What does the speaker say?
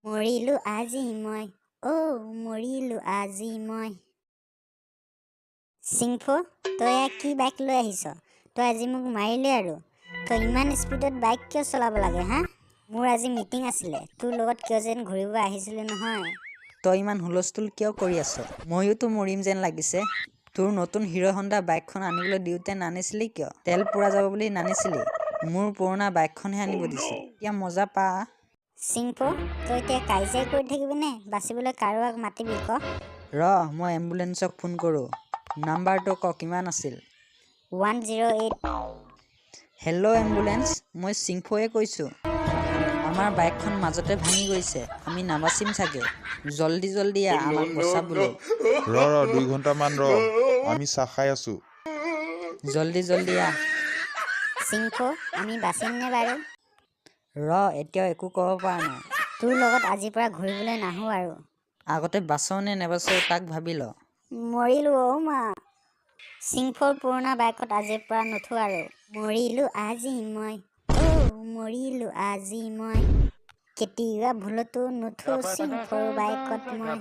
মৰিলো আজি মই মৰিলো আজি মই। চিংফো, তই কি বাইক লৈ আহিছ? তই আজি মোক মাৰিলে আৰু। তই ইমান স্পীডত বাইক কিয় চলাব লাগে হা? মোৰ আজি মিটিং আছিলে, তোৰ লগত কিয় যেন ঘূৰিব আহিছিলোঁ নহয়। তই ইমান হুলস্থুল কিয় কৰি আছ? ময়োতো মৰিম যেন লাগিছে। তোৰ নতুন হিৰো হণ্ডা বাইকখন আনিবলৈ দিওঁতে নানিছিলি কিয়? তেল পুৰা যাব বুলি নানিছিলি। মোৰ পুৰণা বাইকখনহে আনিব দিছিল। এতিয়া মজা পা। চিংফো, তই এতিয়া কাজিয়া কৰি থাকিবি নে বাচিবলৈ কাৰোবাক মাতিবি ক? মই এম্বুলেন্সক ফোন কৰোঁ। নাম্বাৰটো ক, কিমান আছিল? 108। হেল্ল' এম্বুলেন্স, মই চিংফোয়ে কৈছোঁ। আমাৰ বাইকখন মাজতে ভাঙি গৈছে, আমি নাবাচিম চাগে। জল্দি আমাক বচাবলৈ। 2 ঘণ্টামান আমি চাহ খাই আছো। জল্দি আহ। চিংফো, আমি বাচিম নে বাৰু? এতিয়াও একো ক'ব পৰা নাই। তোৰ লগত আজিৰ পৰা ঘূৰিবলৈ নাহোঁ আৰু। আগতে বাচাও নে নেবাচাও তাক ভাবি ল। মৰিলো মা। চিংফোৰ পুৰণা বাইকত আজিৰ পৰা নুঠো আৰু। মৰিলো আজি মই মৰিলো আজি মই। কেতিয়া ভুলতো নুঠো চিংফোৰ বাইকত মই।